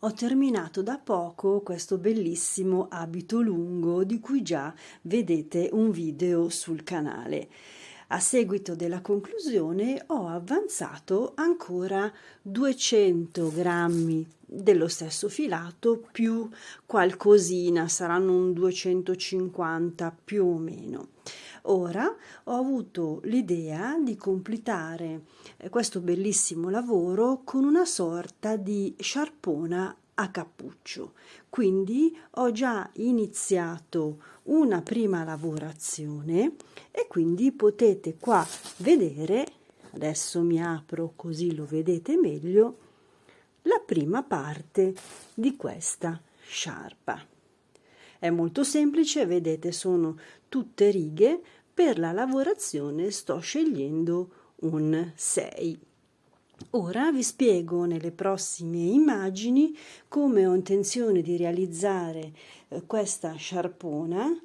Ho terminato da poco questo bellissimo abito lungo di cui già vedete un video sul canale. A seguito della conclusione ho avanzato ancora 200 grammi dello stesso filato più qualcosina, saranno un 250 più o meno. Ora ho avuto l'idea di completare questo bellissimo lavoro con una sorta di sciarpona a cappuccio. Quindi ho già iniziato una prima lavorazione e quindi potete qua vedere, adesso mi apro così lo vedete meglio, la prima parte di questa sciarpa. È molto semplice, vedete, sono tutte righe. Per la lavorazione sto scegliendo un 6. Ora vi spiego nelle prossime immagini come ho intenzione di realizzare questa sciarpona.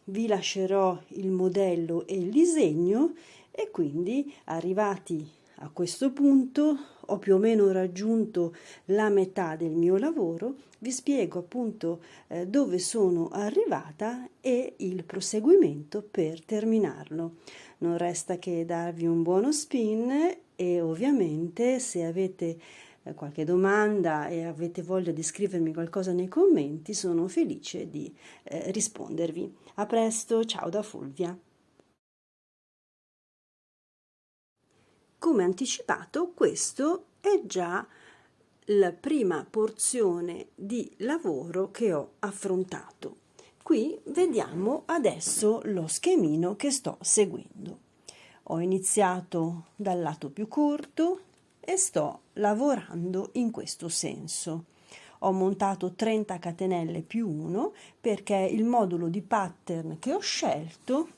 Vi lascerò il modello e il disegno e quindi arrivati a questo punto ho più o meno raggiunto la metà del mio lavoro. Vi spiego appunto dove sono arrivata e il proseguimento per terminarlo. Non resta che darvi un buono spin e ovviamente se avete qualche domanda e avete voglia di scrivermi qualcosa nei commenti, sono felice di rispondervi. A presto, ciao da Fulvia. Come anticipato, questo è già la prima porzione di lavoro che ho affrontato. Qui vediamo adesso lo schemino che sto seguendo. Ho iniziato dal lato più corto e sto lavorando in questo senso. Ho montato 30 catenelle più 1 perché il modulo di pattern che ho scelto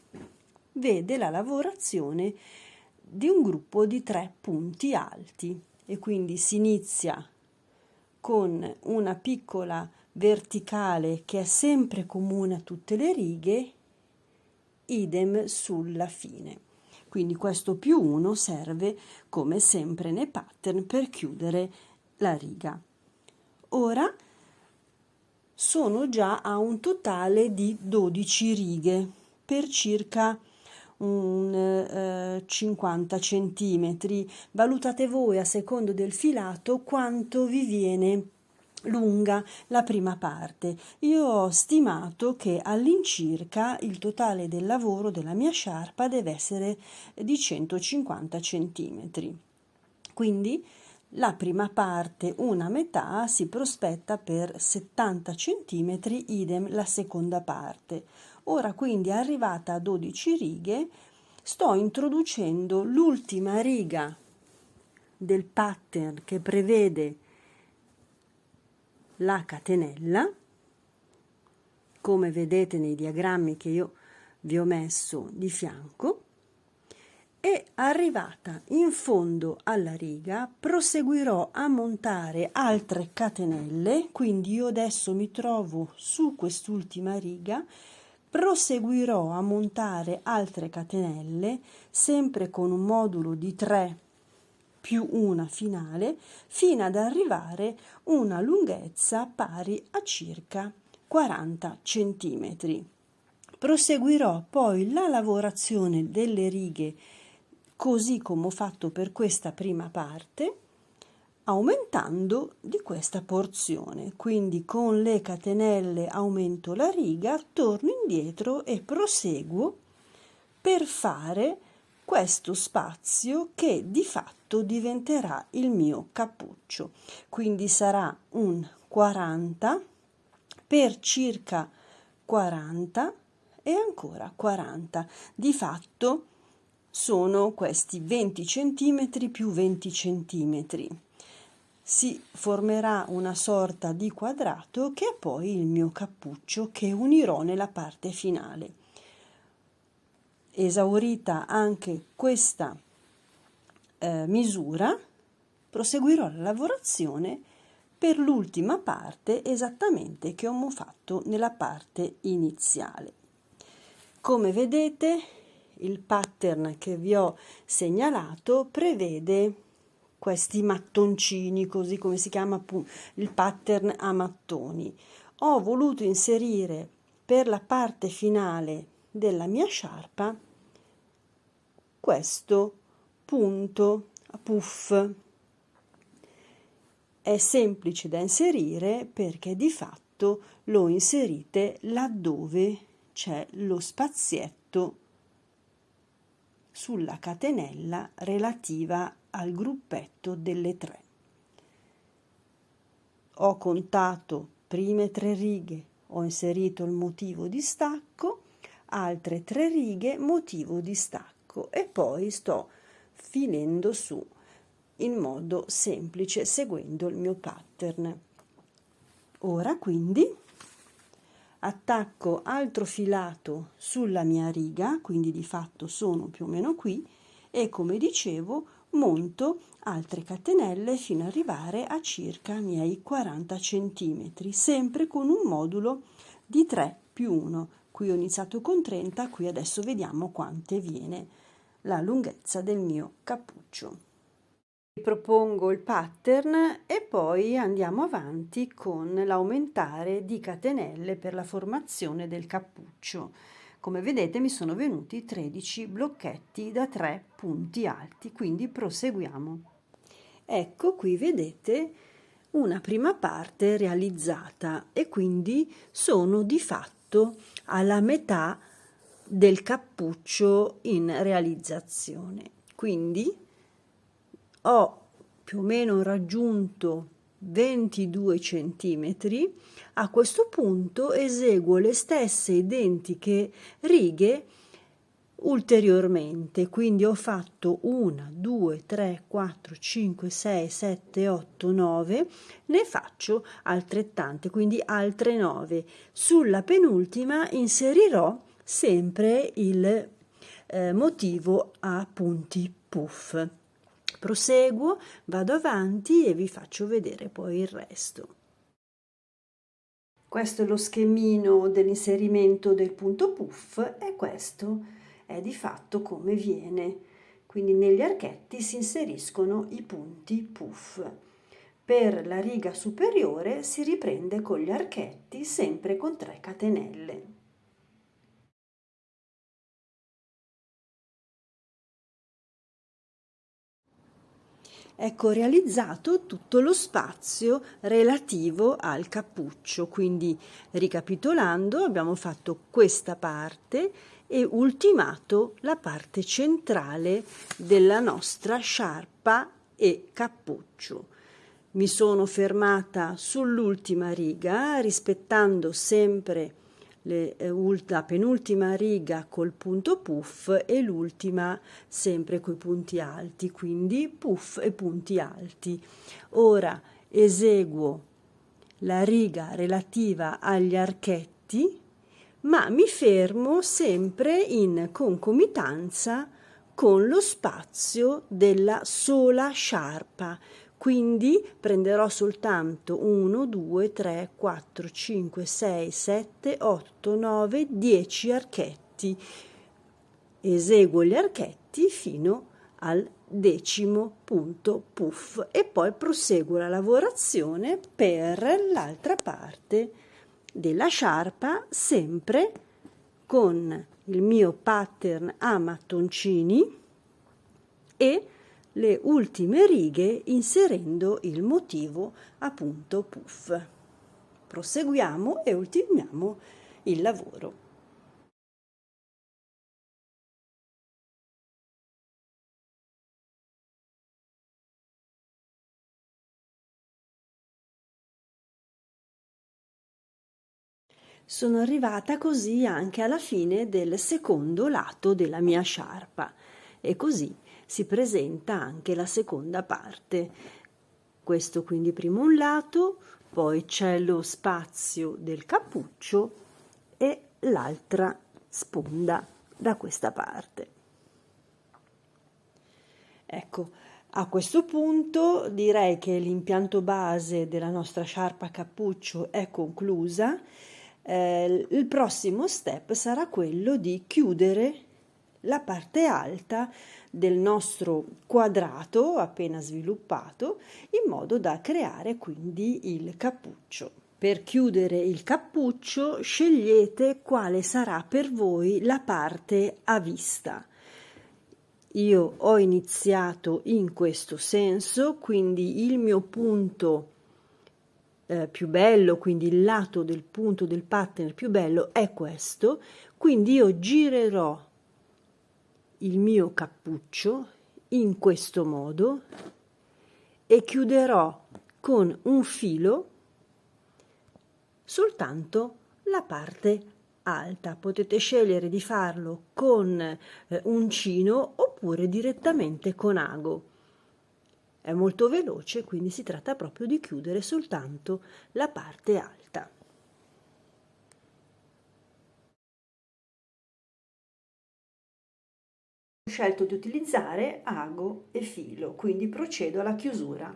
vede la lavorazione di un gruppo di 3 punti alti e quindi si inizia con una piccola verticale che è sempre comune a tutte le righe, idem sulla fine. Quindi questo più 1 serve come sempre nei pattern per chiudere la riga. Ora sono già a un totale di 12 righe per circa 50 centimetri. Valutate voi a secondo del filato quanto vi viene lunga la prima parte. Io ho stimato che all'incirca il totale del lavoro della mia sciarpa deve essere di 150 centimetri. Quindi la prima parte, una metà, si prospetta per 70 centimetri, idem la seconda parte. Ora quindi arrivata a 12 righe sto introducendo l'ultima riga del pattern che prevede la catenella, come vedete nei diagrammi che io vi ho messo di fianco, e arrivata in fondo alla riga proseguirò a montare altre catenelle, quindi io adesso mi trovo su quest'ultima riga, proseguirò a montare altre catenelle sempre con un modulo di 3 più una finale fino ad arrivare una lunghezza pari a circa 40 centimetri. Proseguirò poi la lavorazione delle righe così come ho fatto per questa prima parte, aumentando di questa porzione. Quindi con le catenelle aumento la riga, torno indietro e proseguo per fare questo spazio che di fatto diventerà il mio cappuccio. Quindi sarà un 40 per circa 40 e ancora 40. Di fatto sono questi 20 centimetri più 20 centimetri. Si formerà una sorta di quadrato che è poi il mio cappuccio che unirò nella parte finale. Esaurita anche questa misura, proseguirò la lavorazione per l'ultima parte esattamente che ho fatto nella parte iniziale. Come vedete, il pattern che vi ho segnalato prevede questi mattoncini, così come si chiama il pattern a mattoni. Ho voluto inserire per la parte finale della mia sciarpa questo punto a puff. È semplice da inserire perché di fatto lo inserite laddove c'è lo spazietto sulla catenella relativa al gruppetto delle 3. Ho contato prime 3 righe, ho inserito il motivo di stacco, altre 3 righe motivo di stacco e poi sto finendo su in modo semplice seguendo il mio pattern. Ora quindi attacco altro filato sulla mia riga, quindi di fatto sono più o meno qui, e come dicevo monto altre catenelle fino ad arrivare a circa i miei 40 centimetri, sempre con un modulo di 3 più 1. Qui ho iniziato con 30, qui adesso vediamo quante viene la lunghezza del mio cappuccio. Propongo il pattern e poi andiamo avanti con l'aumentare di catenelle per la formazione del cappuccio. Come vedete mi sono venuti 13 blocchetti da 3 punti alti, quindi proseguiamo. Ecco qui vedete una prima parte realizzata e quindi sono di fatto alla metà del cappuccio in realizzazione. Quindi ho più o meno raggiunto 22 centimetri. A questo punto eseguo le stesse identiche righe ulteriormente, quindi ho fatto 1, 2, 3, 4, 5, 6, 7, 8, 9, ne faccio altrettante, quindi altre 9. Sulla penultima inserirò sempre il motivo a punti puff. Proseguo, vado avanti e vi faccio vedere poi il resto. Questo è lo schemino dell'inserimento del punto puff e questo è di fatto come viene. Quindi negli archetti si inseriscono i punti puff. Per la riga superiore si riprende con gli archetti sempre con 3 catenelle. Ecco realizzato tutto lo spazio relativo al cappuccio, quindi ricapitolando abbiamo fatto questa parte e ultimato la parte centrale della nostra sciarpa e cappuccio. Mi sono fermata sull'ultima riga rispettando sempre la penultima riga col punto puff e l'ultima sempre coi punti alti, quindi puff e punti alti. Ora eseguo la riga relativa agli archetti, ma mi fermo sempre in concomitanza con lo spazio della sola sciarpa. Quindi prenderò soltanto 1, 2, 3, 4, 5, 6, 7, 8, 9, 10 archetti. Eseguo gli archetti fino al 10° punto puff e poi proseguo la lavorazione per l'altra parte della sciarpa, sempre con il mio pattern a mattoncini e le ultime righe inserendo il motivo a punto puff. Proseguiamo e ultimiamo il lavoro. Sono arrivata così anche alla fine del secondo lato della mia sciarpa e così si presenta anche la seconda parte. Questo quindi prima un lato, poi c'è lo spazio del cappuccio e l'altra sponda da questa parte. Ecco, a questo punto direi che l'impianto base della nostra sciarpa a cappuccio è conclusa. Il prossimo step sarà quello di chiudere la parte alta del nostro quadrato appena sviluppato, in modo da creare quindi il cappuccio. Per chiudere il cappuccio scegliete quale sarà per voi la parte a vista. Io ho iniziato in questo senso, quindi il mio punto più bello, quindi il lato del punto del pattern più bello è questo, quindi io girerò il mio cappuccio in questo modo e chiuderò con un filo soltanto la parte alta. Potete scegliere di farlo con uncino oppure direttamente con ago. È molto veloce, quindi si tratta proprio di chiudere soltanto la parte alta. Ho scelto di utilizzare ago e filo, quindi procedo alla chiusura.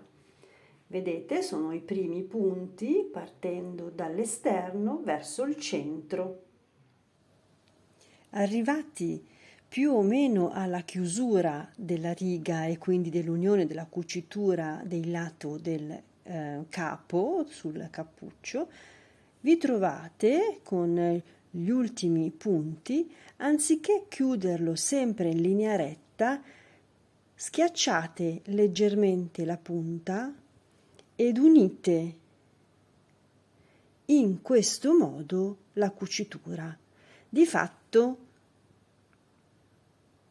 Vedete, sono i primi punti partendo dall'esterno verso il centro. Arrivati più o meno alla chiusura della riga e quindi dell'unione della cucitura del lato del capo sul cappuccio, vi trovate con gli ultimi punti, anziché chiuderlo sempre in linea retta, schiacciate leggermente la punta ed unite in questo modo la cucitura. Di fatto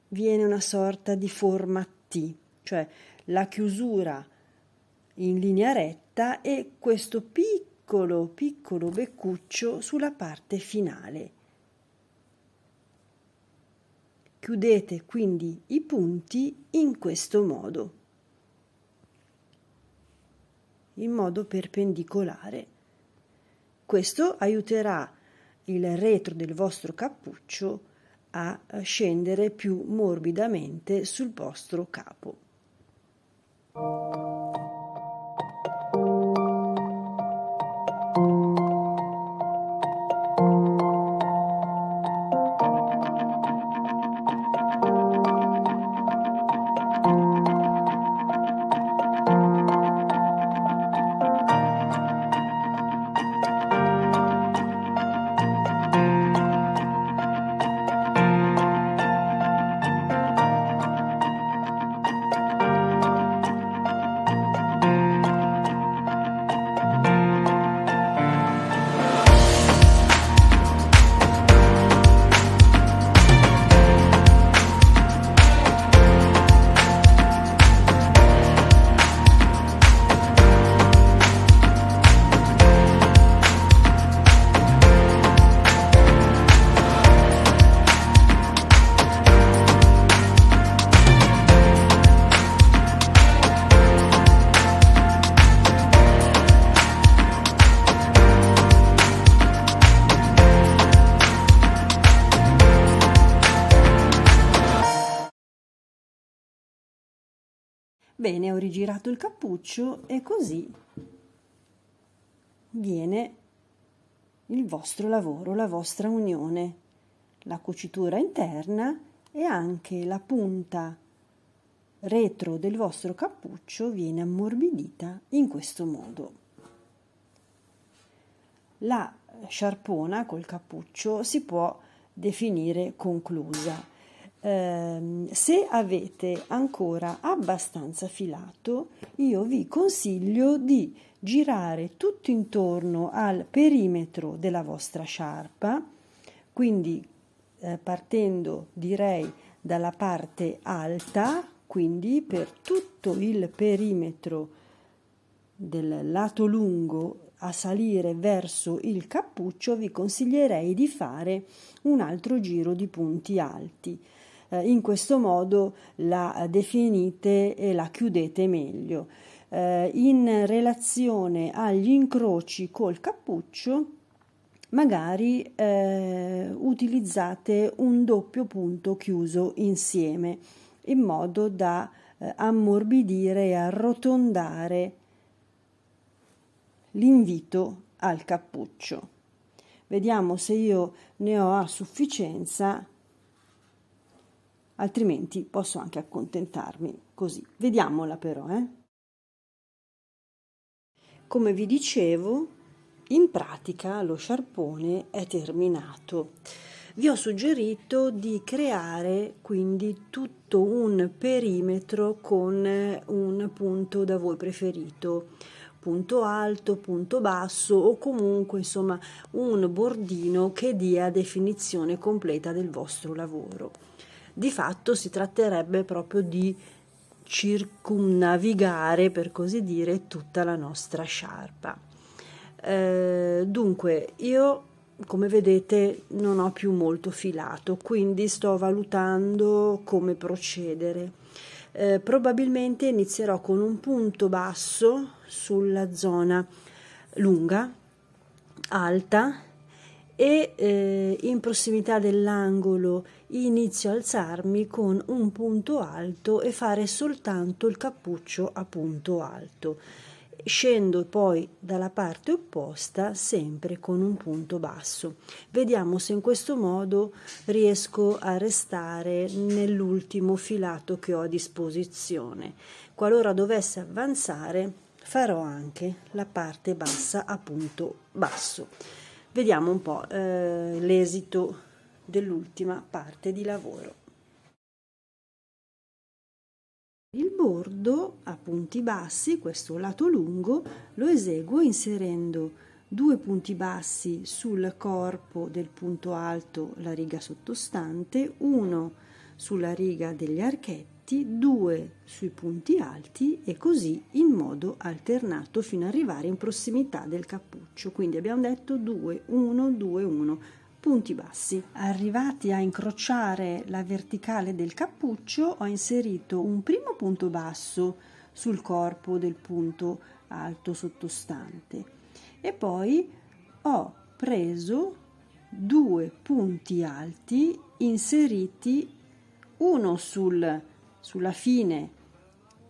viene una sorta di forma T, cioè la chiusura in linea retta e questo piccolo beccuccio sulla parte finale. Chiudete quindi i punti in questo modo, in modo perpendicolare. Questo aiuterà il retro del vostro cappuccio a scendere più morbidamente sul vostro capo. Bene, ho rigirato il cappuccio e così viene il vostro lavoro, la vostra unione, la cucitura interna e anche la punta retro del vostro cappuccio viene ammorbidita in questo modo. La sciarpona col cappuccio si può definire conclusa. Se avete ancora abbastanza filato, io vi consiglio di girare tutto intorno al perimetro della vostra sciarpa, quindi partendo direi dalla parte alta, quindi per tutto il perimetro del lato lungo a salire verso il cappuccio, vi consiglierei di fare un altro giro di punti alti. In questo modo la definite e la chiudete meglio. In relazione agli incroci col cappuccio, magari utilizzate un doppio punto chiuso insieme, in modo da ammorbidire e arrotondare l'invito al cappuccio. Vediamo se io ne ho a sufficienza. altrimenti posso anche accontentarmi così. Vediamola però, Come vi dicevo, in pratica lo sciarpone è terminato. Vi ho suggerito di creare quindi tutto un perimetro con un punto da voi preferito, punto alto, punto basso o comunque insomma un bordino che dia definizione completa del vostro lavoro. Di fatto si tratterebbe proprio di circumnavigare, per così dire, tutta la nostra sciarpa. Dunque, io come vedete non ho più molto filato, quindi sto valutando come procedere. Probabilmente inizierò con un punto basso sulla zona lunga, alta, e in prossimità dell'angolo inizio a alzarmi con un punto alto e fare soltanto il cappuccio a punto alto. Scendo poi dalla parte opposta sempre con un punto basso. Vediamo se in questo modo riesco a restare nell'ultimo filato che ho a disposizione. Qualora dovesse avanzare, farò anche la parte bassa a punto basso. Vediamo un po' l'esito dell'ultima parte di lavoro. Il bordo a punti bassi, questo lato lungo, lo eseguo inserendo 2 punti bassi sul corpo del punto alto, la riga sottostante, 1 sulla riga degli archetti, 2 sui punti alti e così in modo alternato fino ad arrivare in prossimità del cappuccio. Quindi abbiamo detto 2, 1, 2, 1. Punti bassi. Arrivati a incrociare la verticale del cappuccio, ho inserito un primo punto basso sul corpo del punto alto sottostante e poi ho preso 2 punti alti inseriti uno sulla fine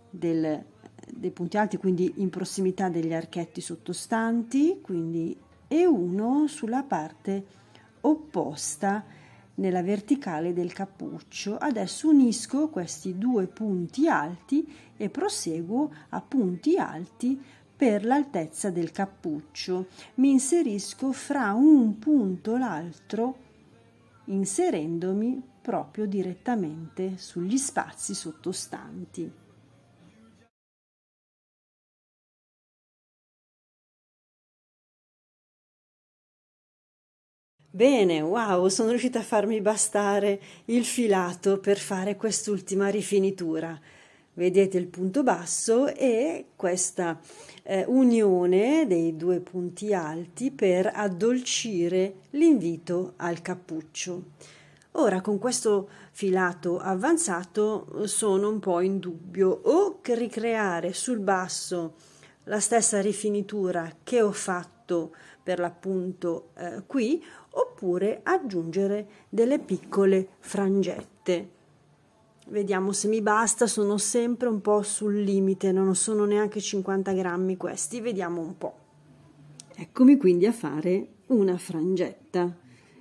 dei punti alti, quindi in prossimità degli archetti sottostanti, quindi, e uno sulla parte opposta nella verticale del cappuccio. Adesso unisco questi 2 punti alti e proseguo a punti alti per l'altezza del cappuccio. Mi inserisco fra un punto e l'altro, inserendomi proprio direttamente sugli spazi sottostanti. Bene, wow, sono riuscita a farmi bastare il filato per fare quest'ultima rifinitura. Vedete il punto basso e questa unione dei 2 punti alti per addolcire l'invito al cappuccio. Ora con questo filato avanzato sono un po' in dubbio o che ricreare sul basso la stessa rifinitura che ho fatto per l'appunto qui, oppure aggiungere delle piccole frangette. Vediamo se mi basta, sono sempre un po' sul limite, non sono neanche 50 grammi questi, vediamo un po'. Eccomi quindi a fare una frangetta.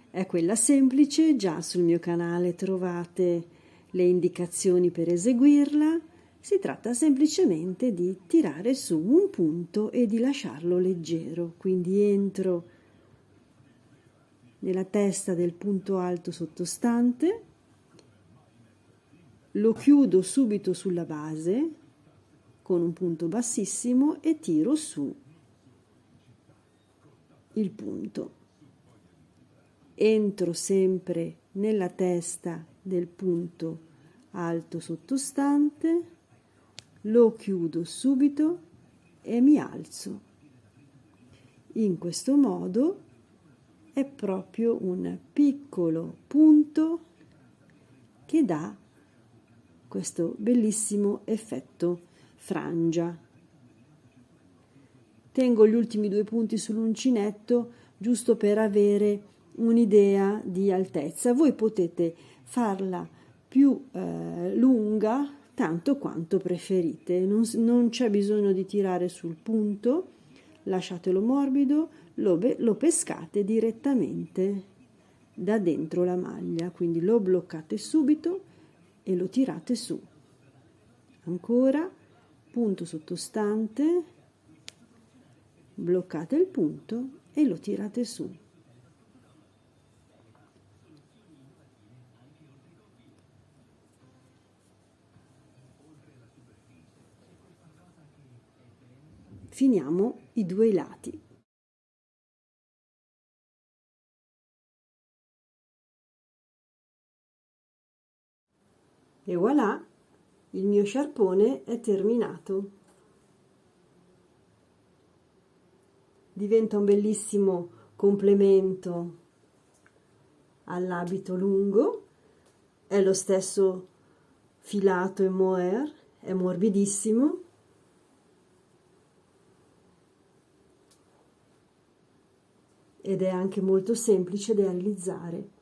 È quella semplice, già sul mio canale trovate le indicazioni per eseguirla. Si tratta semplicemente di tirare su un punto e di lasciarlo leggero, quindi entro nella testa del punto alto sottostante, lo chiudo subito sulla base con un punto bassissimo e tiro su il punto. Entro sempre nella testa del punto alto sottostante, lo chiudo subito e mi alzo. In questo modo è proprio un piccolo punto che dà questo bellissimo effetto frangia. Tengo gli ultimi 2 punti sull'uncinetto giusto per avere un'idea di altezza. Voi potete farla più lunga, tanto quanto preferite. Non c'è bisogno di tirare sul punto, lasciatelo morbido, lo pescate direttamente da dentro la maglia, quindi lo bloccate subito e lo tirate su. Ancora, punto sottostante, bloccate il punto e lo tirate su. Finiamo i due lati. E voilà, il mio sciarpone è terminato. Diventa un bellissimo complemento all'abito lungo, è lo stesso filato e mohair, è morbidissimo ed è anche molto semplice da realizzare.